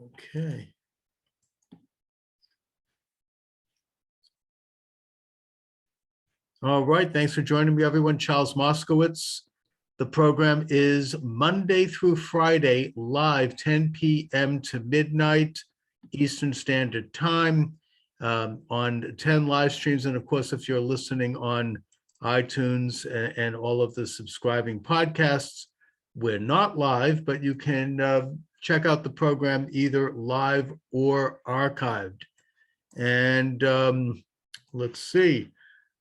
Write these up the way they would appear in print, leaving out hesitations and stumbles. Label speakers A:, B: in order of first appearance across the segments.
A: Okay. All right, thanks for joining me, everyone. Charles Moskowitz. The program is Monday through Friday, live 10 p.m. to midnight Eastern Standard Time on 10 live streams. And of course, if you're listening on iTunes and all of the subscribing podcasts, we're not live, but you can check out the program either live or archived. And let's see.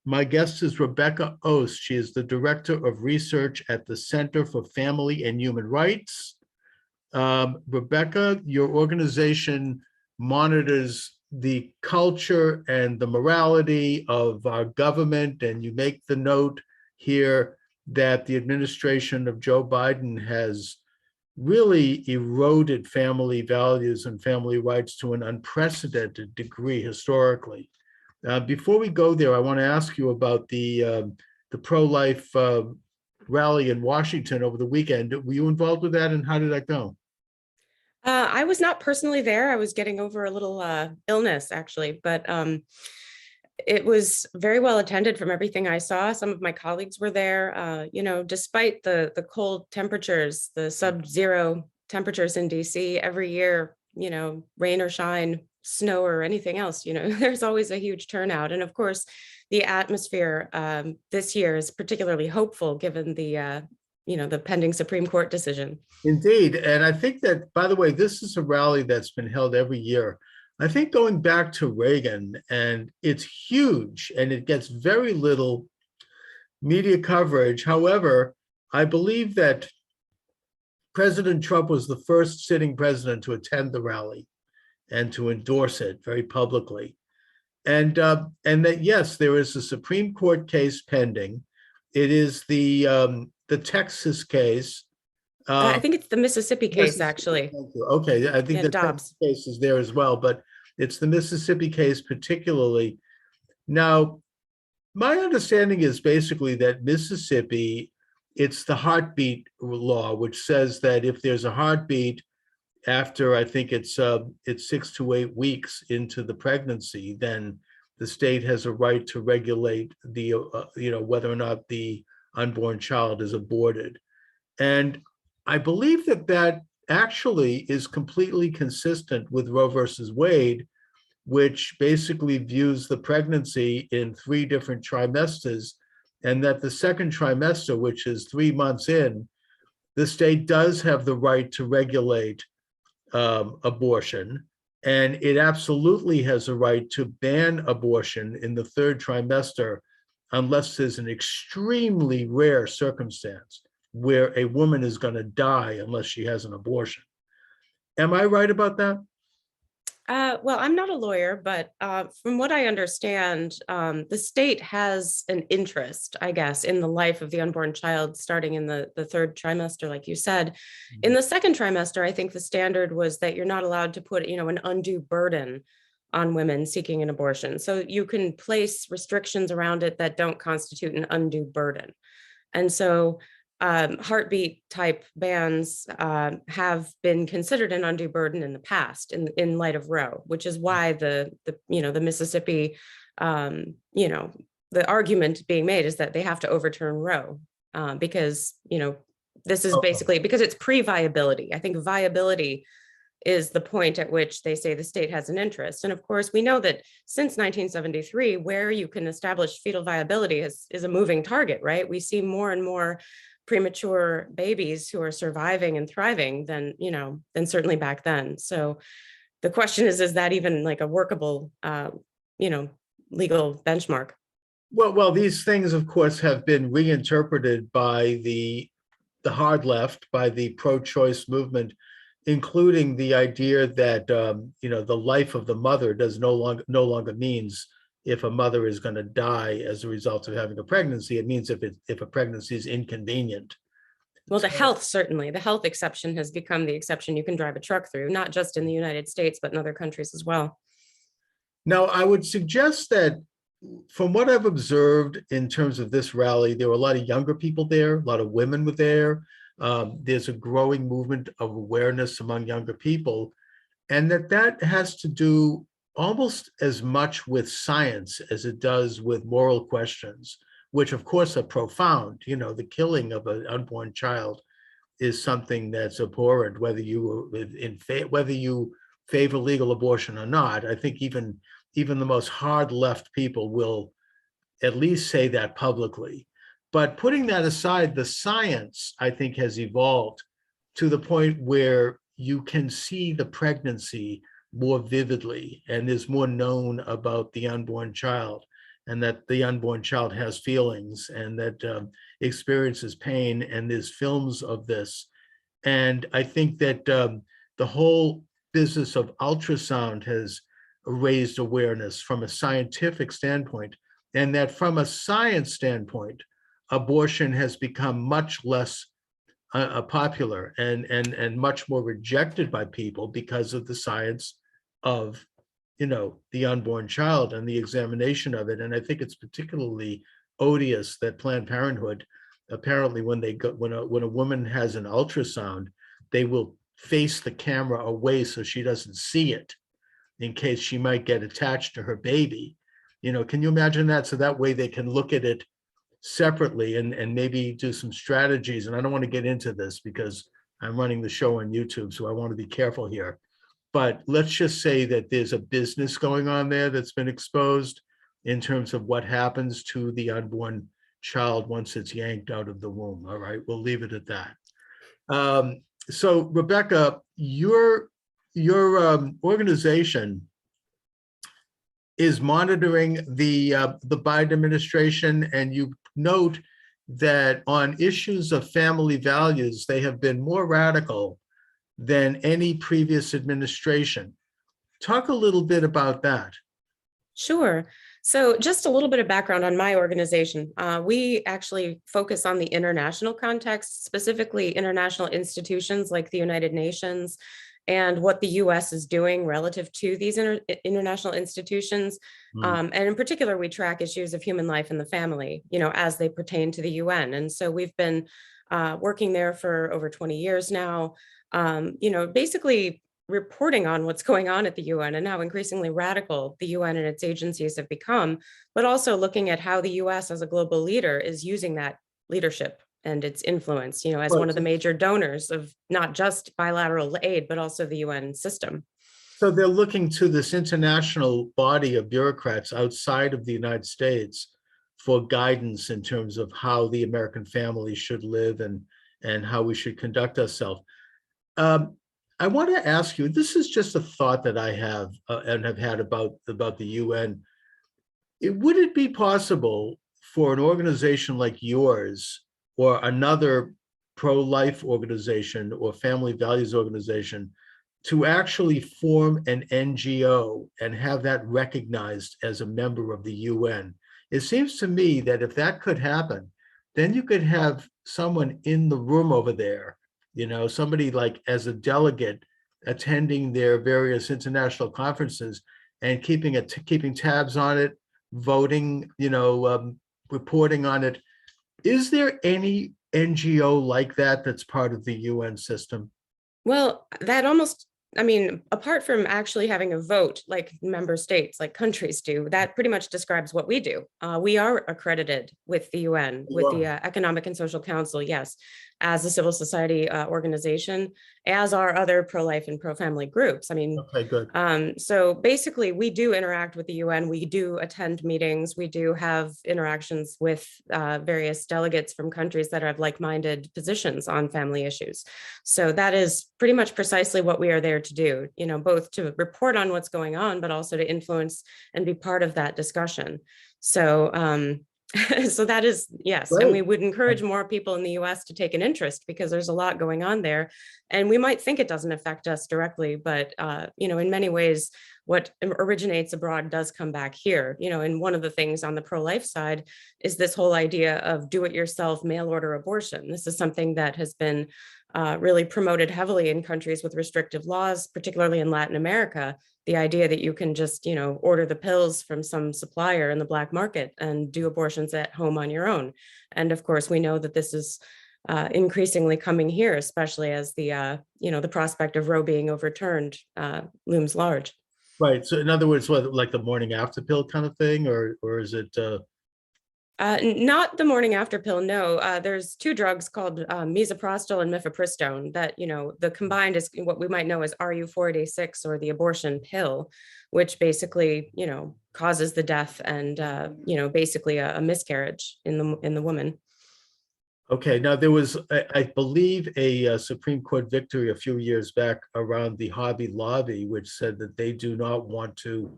A: My guest is Rebecca Ost. She is the Director of Research at the Center for Family and Human Rights. Rebecca, your organization monitors the culture and the morality of our government, and you make the note here that the administration of Joe Biden has really eroded family values and family rights to an unprecedented degree historically. Before we go there, I want to ask you about the pro-life rally in Washington over the weekend. Were you involved with that, and how did that go?
B: I was not personally there. I was getting over a little illness, actually, but it was very well attended from everything I saw. Some of my colleagues were there. Despite the cold temperatures, the sub-zero temperatures in DC every year, rain or shine, snow or anything else, there's always a huge turnout. And of course, the atmosphere this year is particularly hopeful given the pending Supreme Court decision.
A: Indeed. And I think that, by the way, this is a rally that's been held every year. I think going back to Reagan, and it's huge and it gets very little media coverage. However, I believe that President Trump was the first sitting president to attend the rally and to endorse it very publicly. And that, yes, there is a Supreme Court case pending. It is the Texas case.
B: I think it's the Mississippi case, actually.
A: Okay, I think the
B: Dobbs
A: case is there as well, but it's the Mississippi case particularly. Now, my understanding is basically that Mississippi, it's the heartbeat law, which says that if there's a heartbeat after, I think it's 6 to 8 weeks into the pregnancy, then the state has a right to regulate the whether or not the unborn child is aborted. And I believe that actually is completely consistent with Roe versus Wade, which basically views the pregnancy in 3 different trimesters, and that the second trimester, which is 3 months in, the state does have the right to regulate abortion, and it absolutely has a right to ban abortion in the 3rd trimester unless there's an extremely rare circumstance where a woman is going to die unless she has an abortion. Am I right about that?
B: Well, I'm not a lawyer, but from what I understand, the state has an interest, I guess, in the life of the unborn child starting in the 3rd trimester, like you said. In the 2nd trimester, I think the standard was that you're not allowed to put, an undue burden on women seeking an abortion. So you can place restrictions around it that don't constitute an undue burden. And so heartbeat type bans have been considered an undue burden in the past in light of Roe, which is why the Mississippi, the argument being made is that they have to overturn Roe because, this is basically because it's pre-viability. I think viability is the point at which they say the state has an interest. And of course, we know that since 1973, where you can establish fetal viability is a moving target, right? We see more and more premature babies who are surviving and thriving than certainly back then. So the question is that even like a workable, legal benchmark?
A: Well, these things, of course, have been reinterpreted by the hard left, by the pro-choice movement, including the idea that the life of the mother does no longer means if a mother is going to die as a result of having a pregnancy. It means if a pregnancy is inconvenient.
B: Well, the health exception has become the exception you can drive a truck through, not just in the United States, but in other countries as well.
A: Now, I would suggest that from what I've observed in terms of this rally, there were a lot of younger people there, a lot of women were there. There's a growing movement of awareness among younger people. And that has to do almost as much with science as it does with moral questions, which of course are profound. You know, the killing of an unborn child is something that's abhorrent, whether you whether you favor legal abortion or not. I think even the most hard left people will at least say that publicly. But putting that aside, the science, I think, has evolved to the point where you can see the pregnancy more vividly, and there's more known about the unborn child, and that the unborn child has feelings and that experiences pain, and there's films of this. And I think that the whole business of ultrasound has raised awareness from a scientific standpoint, and that from a science standpoint, abortion has become much less popular and much more rejected by people because of the science of, you know, the unborn child and the examination of it. And I think it's particularly odious that Planned Parenthood, apparently when a woman has an ultrasound, they will face the camera away so she doesn't see it in case she might get attached to her baby. You know, can you imagine that? So that way they can look at it separately and maybe do some strategies. And I don't want to get into this because I'm running the show on YouTube, so I want to be careful here. But let's just say that there's a business going on there that's been exposed in terms of what happens to the unborn child once it's yanked out of the womb. All right, we'll leave it at that. So Rebecca, your organization is monitoring the Biden administration, and you note that on issues of family values, they have been more radical than any previous administration. Talk a little bit about that.
B: Sure. So just a little bit of background on my organization. We actually focus on the international context, specifically international institutions like the United Nations, and what the US is doing relative to these international institutions. And in particular, we track issues of human life and the family, you know, as they pertain to the UN. And so we've been working there for over 20 years now, you know, basically reporting on what's going on at the UN and how increasingly radical the UN and its agencies have become, but also looking at how the US as a global leader is using that leadership and its influence, you know, as one of the major donors of not just bilateral aid, but also the UN system.
A: So they're looking to this international body of bureaucrats outside of the United States for guidance in terms of how the American family should live and how we should conduct ourselves. I want to ask you, this is just a thought that I have and have had about the UN. Would it be possible for an organization like yours or another pro-life organization or family values organization to actually form an NGO and have that recognized as a member of the UN? It seems to me that if that could happen, then you could have someone in the room over there, you know, somebody like as a delegate attending their various international conferences and keeping tabs on it, voting, you know, reporting on it. Is there any NGO like that that's part of the UN system?
B: Well, that almost, I mean, apart from actually having a vote like member states, like countries do, that pretty much describes what we do. We are accredited with the UN, with the Economic and Social Council, yes, as a civil society organization, as are other pro-life and pro-family groups. I mean,
A: okay, good.
B: So basically we do interact with the UN, we do attend meetings, we do have interactions with various delegates from countries that have like-minded positions on family issues. So that is pretty much precisely what we are there to do, you know, both to report on what's going on, but also to influence and be part of that discussion. So so that is, yes, right. And we would encourage more people in the US to take an interest because there's a lot going on there. And we might think it doesn't affect us directly, but, you know, in many ways, what originates abroad does come back here, you know, and one of the things on the pro-life side is this whole idea of do-it-yourself mail order abortion. This is something that has been really promoted heavily in countries with restrictive laws, particularly in Latin America. The idea that you can just, you know, order the pills from some supplier in the black market and do abortions at home on your own. And of course, we know that this is increasingly coming here, especially as the prospect of Roe being overturned looms large.
A: Right. So in other words, what, like the morning after pill kind of thing, or is it?
B: Not the morning after pill. No, there's two drugs called misoprostol and mifepristone that, the combined is what we might know as RU486, or the abortion pill, which basically, causes the death and, basically a miscarriage in the woman.
A: Okay, now there was, I believe, a Supreme Court victory a few years back around the Hobby Lobby, which said that they do not want to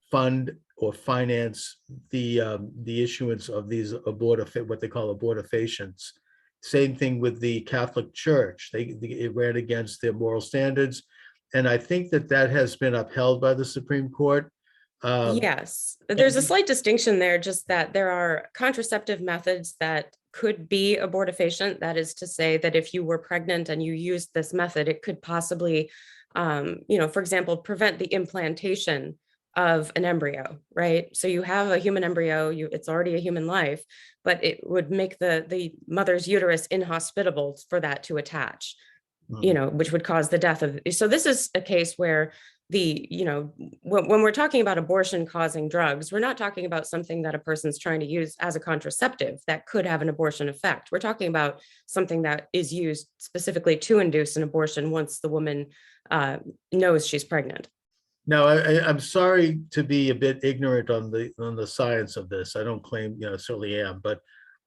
A: fund or finance the issuance of these what they call abortifacients. Same thing with the Catholic Church. It ran against their moral standards, and I think that has been upheld by the Supreme Court.
B: Yes, there's a slight distinction there, just that there are contraceptive methods that could be abortifacient. That is to say that if you were pregnant and you used this method, it could possibly, for example, prevent the implantation of an embryo, right? So you have a human embryo, it's already a human life, but it would make the mother's uterus inhospitable for that to attach, which would cause the death of. So this is a case where when we're talking about abortion causing drugs, we're not talking about something that a person's trying to use as a contraceptive that could have an abortion effect. We're talking about something that is used specifically to induce an abortion once the woman knows she's pregnant.
A: Now, I'm sorry to be a bit ignorant on the science of this. I don't claim, certainly am, but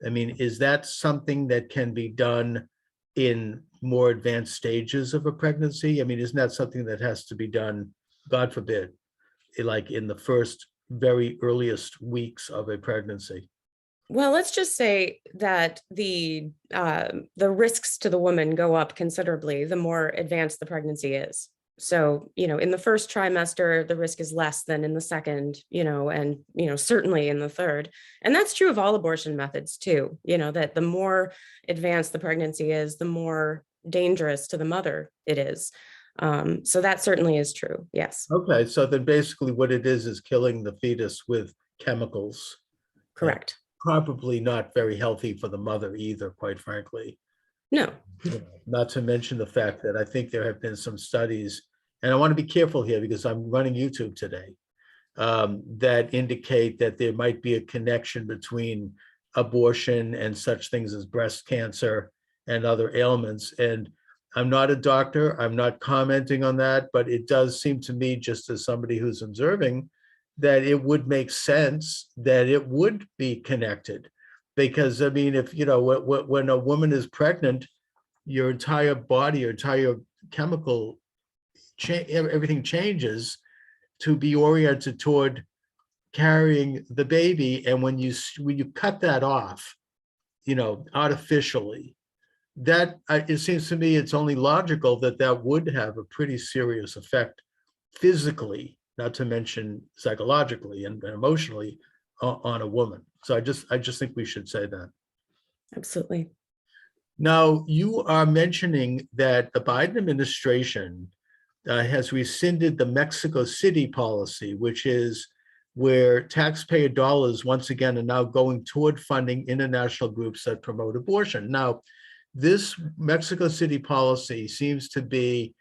A: I mean, is that something that can be done in more advanced stages of a pregnancy? I mean, isn't that something that has to be done, God forbid, like in the first very earliest weeks of a pregnancy?
B: Well, let's just say that the risks to the woman go up considerably the more advanced the pregnancy is. So, in the first trimester, the risk is less than in the second, and, certainly in the third. And that's true of all abortion methods too, that the more advanced the pregnancy is, the more dangerous to the mother it is. So that certainly is true. Yes.
A: Okay. So then basically what it is killing the fetus with chemicals.
B: Correct.
A: Probably not very healthy for the mother either, quite frankly.
B: No.
A: Not to mention the fact that I think there have been some studies, and I want to be careful here because I'm running YouTube today, that indicate that there might be a connection between abortion and such things as breast cancer and other ailments. And I'm not a doctor, I'm not commenting on that, but it does seem to me, just as somebody who's observing, that it would make sense that it would be connected. Because I mean, if when a woman is pregnant, your entire body, your entire chemical, everything changes to be oriented toward carrying the baby. And when you cut that off, artificially, that it seems to me it's only logical that would have a pretty serious effect physically, not to mention psychologically and emotionally, on a woman. So I just think we should say that.
B: Absolutely.
A: Now, you are mentioning that the Biden administration has rescinded the Mexico City policy, which is where taxpayer dollars once again are now going toward funding international groups that promote abortion. Now, this Mexico City policy seems to be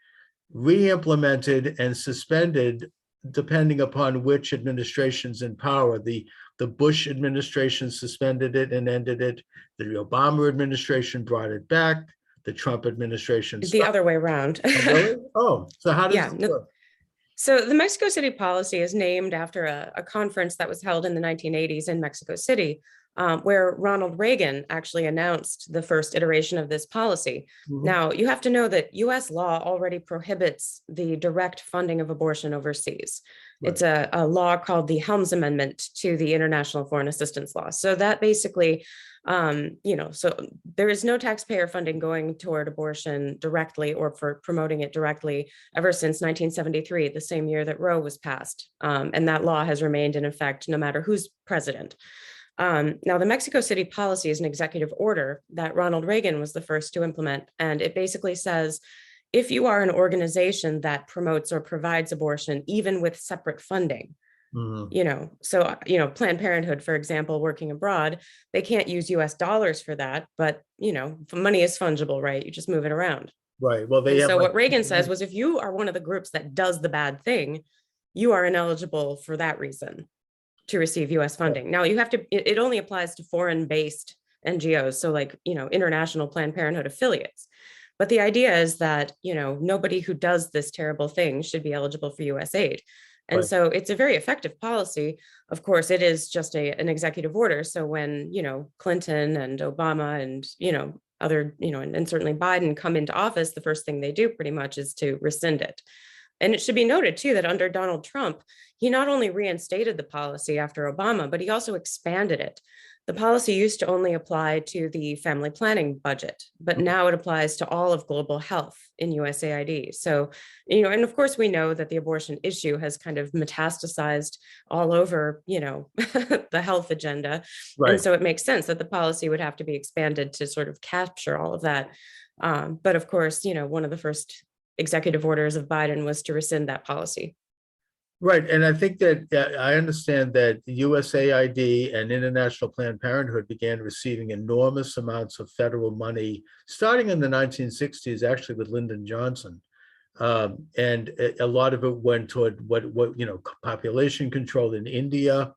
A: re-implemented and suspended depending upon which administration's in power. The Bush administration suspended it and ended it. The Obama administration brought it back. The Trump administration
B: the other way around.
A: Oh, really? Oh, so how does it work?
B: So the Mexico City policy is named after a conference that was held in the 1980s in Mexico City, where Ronald Reagan actually announced the first iteration of this policy. Mm-hmm. Now, you have to know that US law already prohibits the direct funding of abortion overseas. Right. It's a law called the Helms Amendment to the International Foreign Assistance Law. So that basically, so there is no taxpayer funding going toward abortion directly or for promoting it directly ever since 1973, the same year that Roe was passed. And that law has remained in effect no matter who's president. Now, the Mexico City policy is an executive order that Ronald Reagan was the first to implement. And it basically says, if you are an organization that promotes or provides abortion, even with separate funding,
A: Mhm.
B: So Planned Parenthood, for example, working abroad, they can't use US dollars for that, but money is fungible, right? You just move it around.
A: Right. Well, they
B: And
A: have
B: so
A: like,
B: what Reagan says was, if you are one of the groups that does the bad thing, you are ineligible for that reason to receive US funding. Now you have to, it only applies to foreign based NGOs. So like, international Planned Parenthood affiliates. But the idea is that, nobody who does this terrible thing should be eligible for US aid. And
A: right.
B: so it's a very effective policy. Of course, it is just an executive order. So when, Clinton and Obama and, other, and certainly Biden come into office, the first thing they do pretty much is to rescind it. And it should be noted, too, that under Donald Trump, he not only reinstated the policy after Obama, but he also expanded it. The policy used to only apply to the family planning budget, but now it applies to all of global health in USAID. So, and of course, we know that the abortion issue has kind of metastasized all over, the health agenda. And
A: Right.
B: so it makes sense that the policy would have to be expanded to sort of capture all of that. But of course, one of the first executive orders of Biden was to rescind that policy.
A: Right. And I think that I understand that USAID and International Planned Parenthood began receiving enormous amounts of federal money starting in the 1960s, actually with Lyndon Johnson. And a lot of it went toward what population control in India.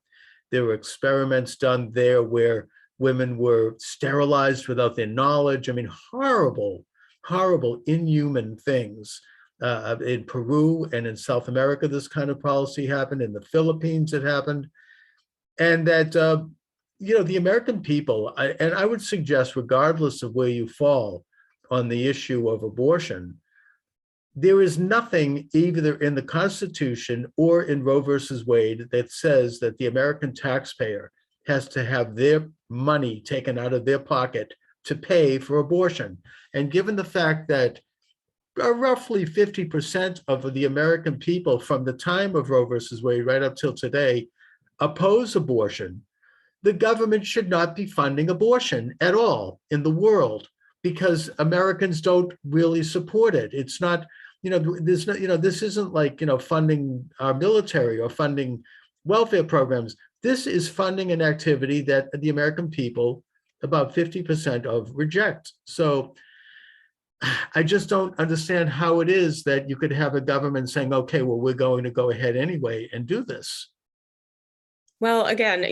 A: There were experiments done there where women were sterilized without their knowledge. I mean, horrible, horrible, inhuman things. In Peru and in South America, this kind of policy happened. In the Philippines, it happened. And that, the American people, and I would suggest, regardless of where you fall on the issue of abortion, there is nothing either in the Constitution or in Roe versus Wade that says that the American taxpayer has to have their money taken out of their pocket to pay for abortion. And given the fact that roughly 50% of the American people from the time of Roe versus Wade right up till today oppose abortion, the government should not be funding abortion at all in the world because Americans don't really support it. It's not, there's no, this isn't like, funding our military or funding welfare programs. This is funding an activity that the American people, about 50% of, reject. So I just don't understand how it is that you could have a government saying, okay, well, we're going to go ahead anyway and do this.
B: Well, again,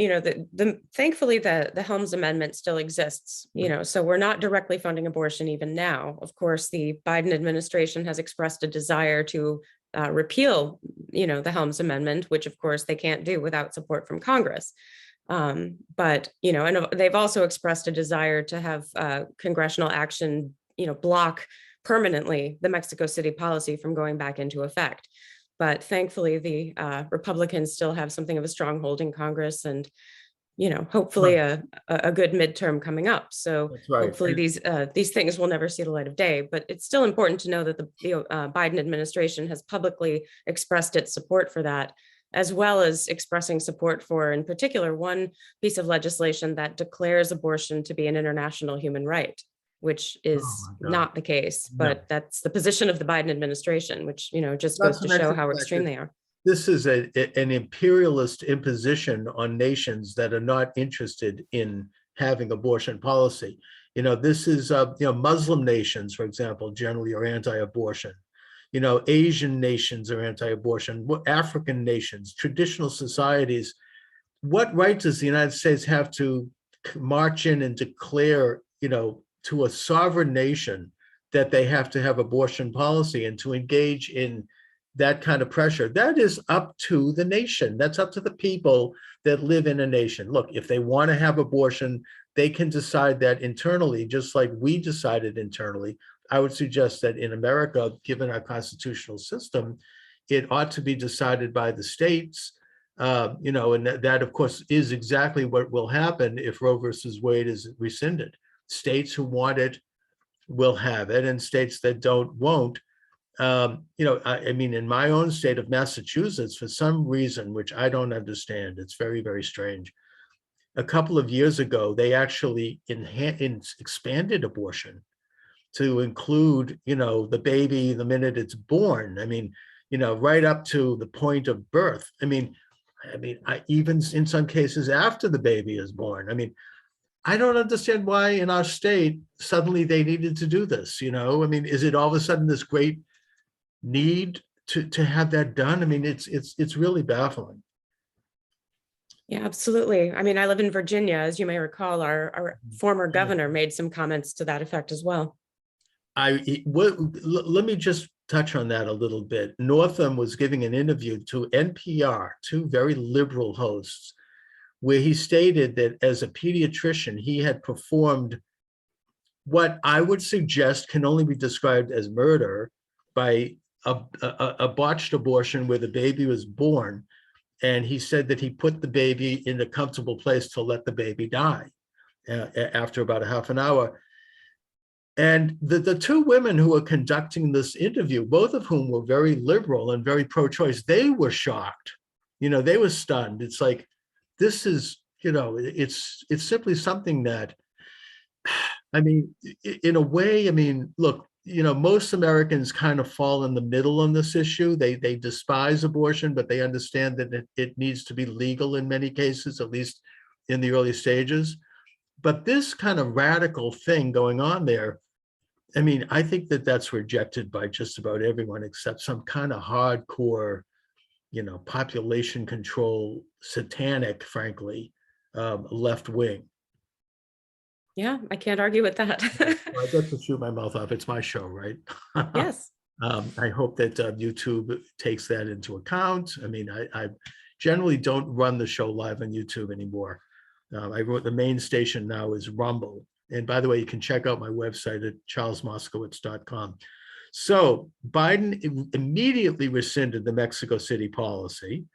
B: thankfully the Helms Amendment still exists, so we're not directly funding abortion even now. Of course, the Biden administration has expressed a desire to repeal, the Helms Amendment, which of course they can't do without support from Congress. But, and they've also expressed a desire to have congressional action block permanently the Mexico City policy from going back into effect. But thankfully, the Republicans still have something of a stronghold in Congress and, hopefully a good midterm coming up. So hopefully these things will never see the light of day. But it's still important to know that the Biden administration has publicly expressed its support for that, as well as expressing support for, in particular, one piece of legislation that declares abortion to be an international human right, which is not the case, but that's the position of the Biden administration, which, just goes to show how extreme they are.
A: This is an imperialist imposition on nations that are not interested in having abortion policy. This is, Muslim nations, for example, generally are anti-abortion. Asian nations are anti-abortion, African nations, traditional societies. What right does the United States have to march in and declare, to a sovereign nation that they have to have abortion policy and to engage in that kind of pressure? That is up to the nation. That's up to the people that live in a nation. Look, if they want to have abortion, they can decide that internally, just like we decided internally. I would suggest that in America, given our constitutional system, it ought to be decided by the states. And that, of course, is exactly what will happen if Roe versus Wade is rescinded. States who want it will have it, and states that don't won't. I mean, in my own state of Massachusetts, for some reason, which I don't understand, it's very, very strange. A couple of years ago, they actually expanded abortion to include, the baby the minute it's born. I mean, right up to the point of birth. I mean, I mean, even in some cases after the baby is born. I mean, I don't understand why in our state suddenly they needed to do this. I mean, is it all of a sudden this great need to have that done? I mean, it's really baffling.
B: Yeah, absolutely. I mean, I live in Virginia. As you may recall, our former governor made some comments to that effect as well.
A: Let me just touch on that a little bit. Northam was giving an interview to NPR, two very liberal hosts, where he stated that as a pediatrician, he had performed what I would suggest can only be described as murder by a botched abortion where the baby was born. And he said that he put the baby in a comfortable place to let the baby die after about a half an hour. And the two women who were conducting this interview, both of whom were very liberal and very pro-choice, they were shocked. They were stunned. It's like, this is, it's simply something that, I mean, in a way, I mean, look, most Americans kind of fall in the middle on this issue. They despise abortion, but they understand that it needs to be legal in many cases, at least in the early stages. But this kind of radical thing going on there, I mean, I think that that's rejected by just about everyone except some kind of hardcore, population control, satanic, frankly, left wing.
B: Yeah, I can't argue with that.
A: Well, I get to shoot my mouth off. It's my show, right?
B: Yes.
A: I hope that YouTube takes that into account. I mean, I generally don't run the show live on YouTube anymore. I wrote the main station now is Rumble. And by the way, you can check out my website at charlesmoskowitz.com. So Biden immediately rescinded the Mexico City policy.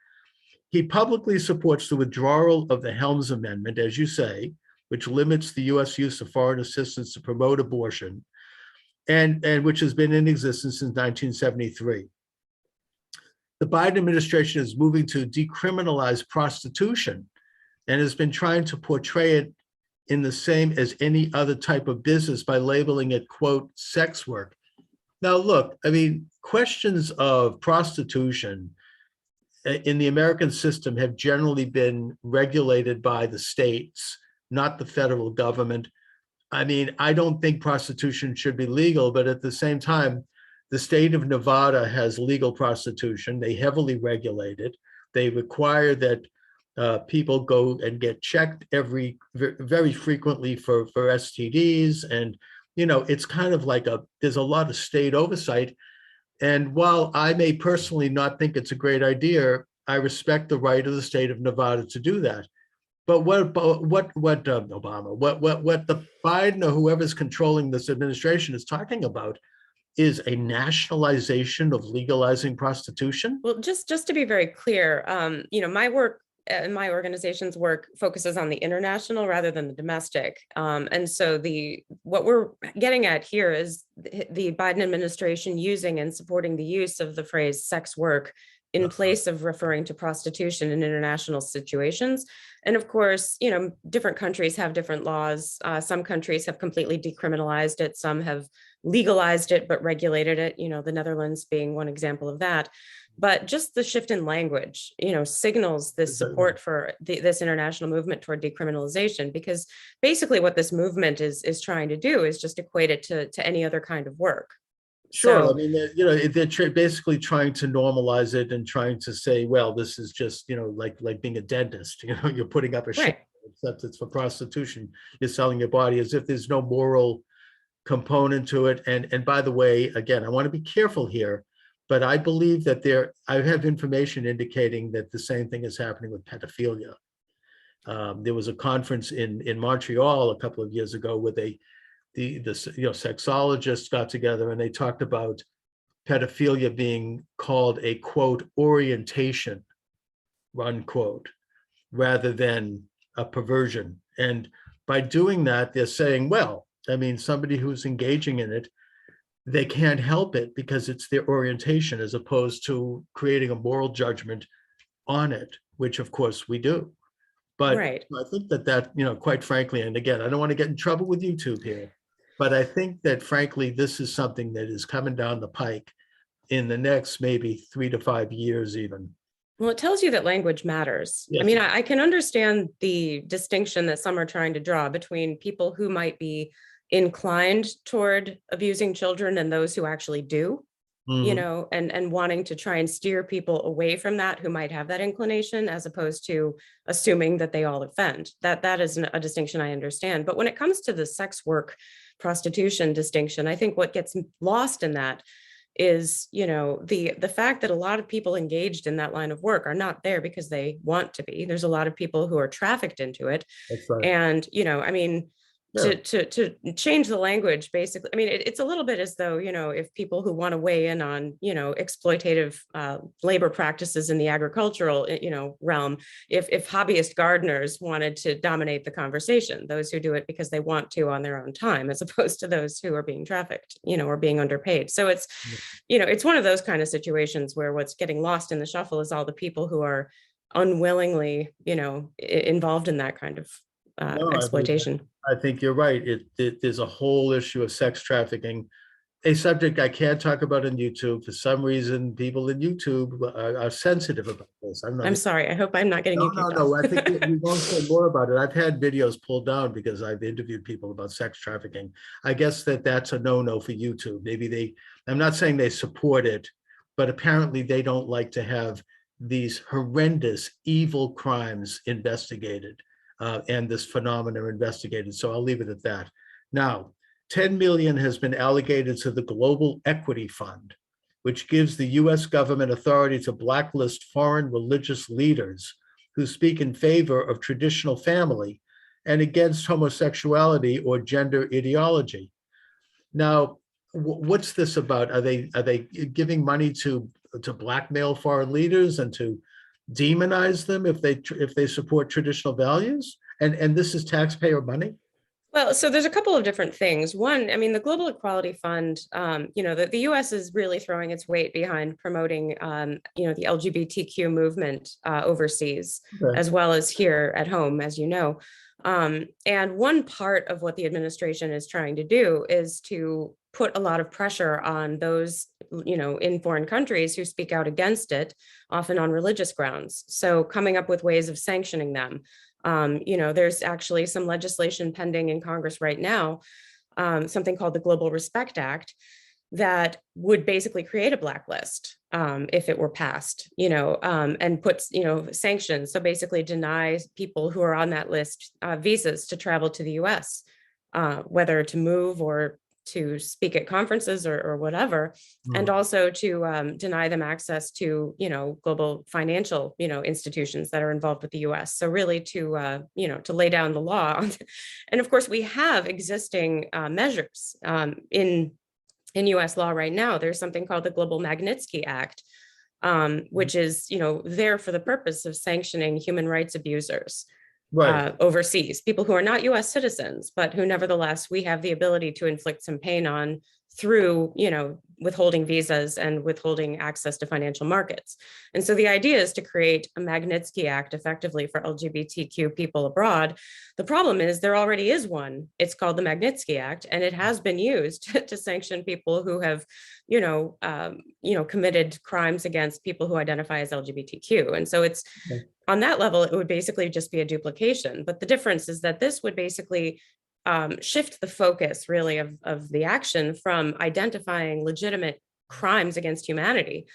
A: He publicly supports the withdrawal of the Helms Amendment, as you say, which limits the U.S. use of foreign assistance to promote abortion, and which has been in existence since 1973. The Biden administration is moving to decriminalize prostitution and has been trying to portray it in the same as any other type of business by labeling it, quote, sex work. Now, look, I mean, questions of prostitution in the American system have generally been regulated by the states, not the federal government. I mean, I don't think prostitution should be legal, but at the same time, the state of Nevada has legal prostitution. They heavily regulate it. They require that people go and get checked very frequently for STDs. And, it's kind of like there's a lot of state oversight. And while I may personally not think it's a great idea, I respect the right of the state of Nevada to do that. But what Obama, what the Biden or whoever's controlling this administration is talking about is a nationalization of legalizing prostitution.
B: Well, just to be very clear, my work and my organization's work focuses on the international rather than the domestic. And so what we're getting at here is the Biden administration using and supporting the use of the phrase sex work in place of referring to prostitution in international situations. And of course, different countries have different laws. Some countries have completely decriminalized it. Some have legalized it, but regulated it, the Netherlands being one example of that. But just the shift in language, signals this support for this international movement toward decriminalization, because basically what this movement is trying to do is just equate it to any other kind of work.
A: Sure. So, I mean, they're basically trying to normalize it and trying to say, well, this is just, like being a dentist, you're putting up a show, except it's for prostitution. You're selling your body, as if there's no moral component to it. And by the way, again, I want to be careful here, but I believe that I have information indicating that the same thing is happening with pedophilia. There was a conference in Montreal a couple of years ago where the sexologists got together and they talked about pedophilia being called a, quote, orientation, unquote, rather than a perversion. And by doing that, they're saying, well, I mean, somebody who's engaging in it, they can't help it because it's their orientation, as opposed to creating a moral judgment on it, which of course we do. But I think that, quite frankly, and again, I don't want to get in trouble with YouTube here, but I think that frankly, this is something that is coming down the pike in the next maybe 3 to 5 years even.
B: Well, it tells you that language matters. I
A: Yes.
B: mean, I can understand the distinction that some are trying to draw between people who might be inclined toward abusing children and those who actually do,
A: Mhm.
B: and wanting to try and steer people away from that who might have that inclination, as opposed to assuming that they all offend. That is a distinction I understand. But when it comes to the sex work prostitution distinction, I think what gets lost in that is, the fact that a lot of people engaged in that line of work are not there because they want to be. There's a lot of people who are trafficked into it.
A: That's right.
B: And, I mean,
A: Yeah.
B: to change the language, basically, I mean, it's a little bit as though, if people who want to weigh in on, exploitative labor practices in the agricultural, realm, if hobbyist gardeners wanted to dominate the conversation, those who do it because they want to on their own time, as opposed to those who are being trafficked, or being underpaid. So it's one of those kind of situations where what's getting lost in the shuffle is all the people who are unwillingly, involved in that kind of
A: No,
B: exploitation.
A: I think you're right. There's a whole issue of sex trafficking, a subject I can't talk about on YouTube. For some reason, people in YouTube are sensitive about this. I'm not.
B: I'm sorry. I hope I'm not getting you kicked
A: No.
B: off.
A: I think we won't say more about it. I've had videos pulled down because I've interviewed people about sex trafficking. I guess that's a no-no for YouTube. I'm not saying they support it, but apparently they don't like to have these horrendous, evil crimes investigated. And this phenomena investigated. So I'll leave it at that. Now, 10 million has been allocated to the Global Equity Fund, which gives the US government authority to blacklist foreign religious leaders who speak in favor of traditional family and against homosexuality or gender ideology. Now, what's this about? Are they giving money to blackmail foreign leaders and to demonize them if they support traditional values? And this is taxpayer money?
B: Well, so there's a couple of different things. One, I mean, the Global Equality Fund, the US is really throwing its weight behind promoting, the LGBTQ movement overseas,
A: Okay.
B: as well as here at home, as you know. And one part of what the administration is trying to do is to put a lot of pressure on those, in foreign countries who speak out against it, often on religious grounds. So coming up with ways of sanctioning them. There's actually some legislation pending in Congress right now, something called the Global Respect Act, that would basically create a blacklist if it were passed, and puts, sanctions. So basically denies people who are on that list visas to travel to the US, whether to move or to speak at conferences or whatever, and also to deny them access to, global financial, institutions that are involved with the US. So really to lay down the law. And of course, we have existing measures in US law right now. There's something called the Global Magnitsky Act, which is, there for the purpose of sanctioning human rights abusers.
A: Right.
B: Overseas, people who are not US citizens, but who nevertheless we have the ability to inflict some pain on through, withholding visas and withholding access to financial markets. And so the idea is to create a Magnitsky Act effectively for LGBTQ people abroad. The problem is there already is one. It's called the Magnitsky Act, and it has been used to sanction people who have, committed crimes against people who identify as LGBTQ. And so it's on that level, it would basically just be a duplication. But the difference is that this would basically shift the focus really of the action from identifying legitimate crimes against humanity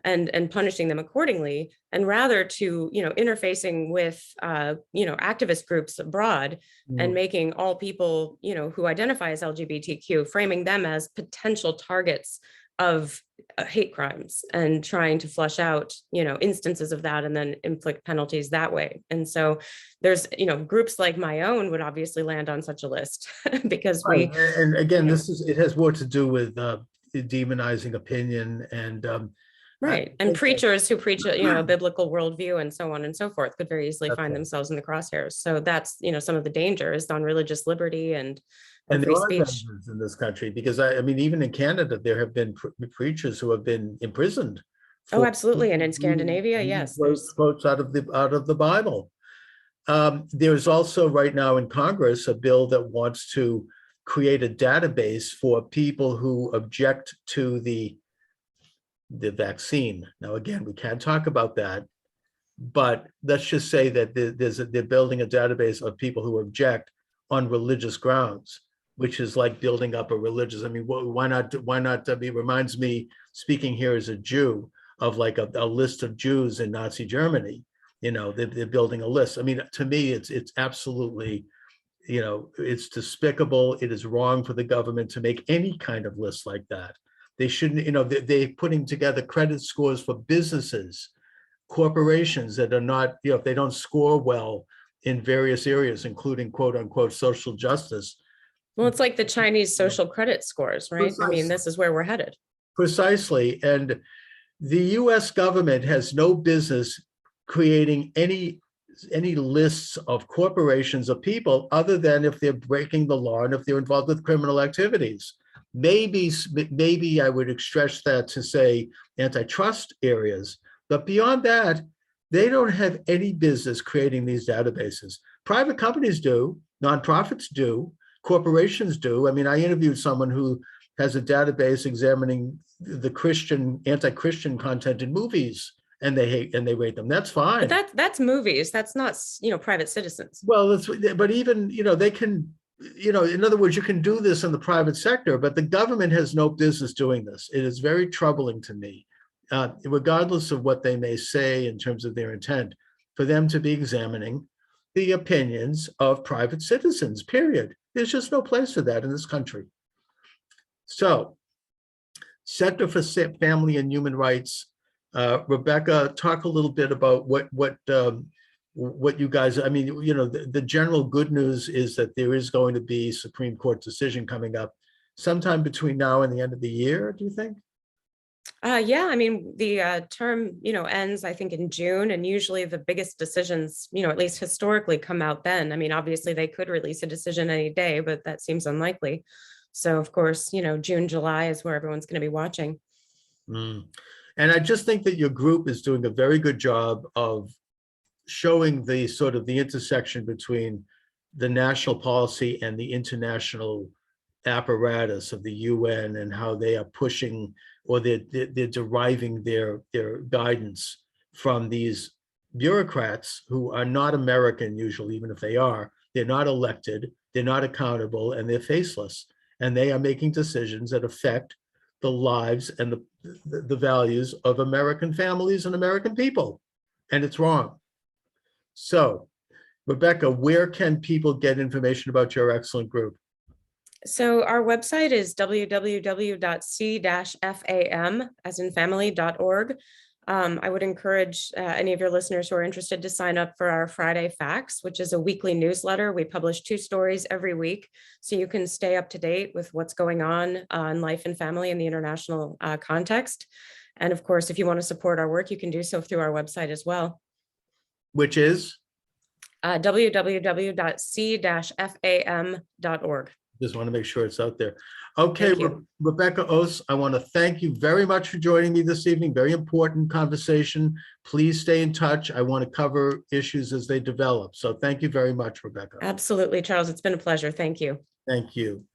B: and punishing them accordingly, and rather to, interfacing with, activist groups abroad and making all people, who identify as LGBTQ, framing them as potential targets of hate crimes and trying to flush out, instances of that and then inflict penalties that way. And so there's, groups like my own would obviously land on such a list because
A: Right. And again,
B: you know,
A: it has more to do with demonizing opinion and
B: right. And preachers who preach a biblical worldview and so on and so forth could very easily find themselves in the crosshairs. So that's, some of the dangers on religious liberty and
A: there
B: free
A: are
B: speech.
A: dangers in this country because I mean, even in Canada, there have been preachers who have been imprisoned
B: Oh,
A: for
B: absolutely. And in Scandinavia,
A: reading
B: yes, there's
A: quotes out of the Bible. There's also right now in Congress a bill that wants to create a database for people who object to the vaccine. Now, again, we can't talk about that, But let's just say that they're building a database of people who object on religious grounds, which is like building up a religious. I mean, why not? Why not? It reminds me, speaking here as a Jew, of like a list of Jews in Nazi Germany. You know, they're building a list. I mean, to me, it's absolutely, you know, it's despicable. It is wrong for the government to make any kind of list like that. They shouldn't, you know, they're putting together credit scores for businesses, corporations that are not, you know, if they don't score well in various areas, including quote unquote social justice.
B: Well, it's like the Chinese social credit scores, right? I mean, this is where we're headed.
A: Precisely. And the US government has no business creating any lists of corporations of people other than if they're breaking the law and if they're involved with criminal activities. Maybe I would stretch that to say antitrust areas, but beyond that, they don't have any business creating these databases. Private companies do, nonprofits do, corporations do. I mean, I interviewed someone who has a database examining the anti-Christian content in movies, and they rate them. That's fine.
B: But that's movies. That's not, you know, private citizens.
A: Well, but even, you know, they can, you know, in other words, you can do this in the private sector, but the government has no business doing this. It is very troubling to me, regardless of what they may say in terms of their intent, for them to be examining the opinions of private citizens, period. There's just no place for that in this country. So, Center for Family and Human Rights, Rebecca, talk a little bit about what you guys, I mean, you know, the general good news is that there is going to be Supreme Court decision coming up sometime between now and the end of the year, do you think?
B: Yeah, I mean, the term, you know, ends, I think, in June, and usually the biggest decisions, you know, at least historically, come out then. I mean, obviously they could release a decision any day, but that seems unlikely. So of course, you know, June, July is where everyone's going to be watching.
A: And I just think that your group is doing a very good job of showing the sort of the intersection between the national policy and the international apparatus of the UN and how they are pushing, or they're deriving their guidance from these bureaucrats who are not American usually, even if they are. They're not elected, they're not accountable, and they're faceless. And they are making decisions that affect the lives and the values of American families and American people. And it's wrong. So, Rebecca, where can people get information about your excellent group?
B: So our website is www.c-fam, as in family.org. I would encourage any of your listeners who are interested to sign up for our Friday Facts, which is a weekly newsletter. We publish 2 stories every week, so you can stay up to date with what's going on in life and family in the international context. And of course, if you want to support our work, you can do so through our website as well.
A: Which is?
B: www.c-fam.org.
A: Just want to make sure it's out there. Okay, Rebecca Oss, I want to thank you very much for joining me this evening. Very important conversation. Please stay in touch. I want to cover issues as they develop. So thank you very much, Rebecca.
B: Absolutely, Charles. It's been a pleasure. Thank you.
A: Thank you.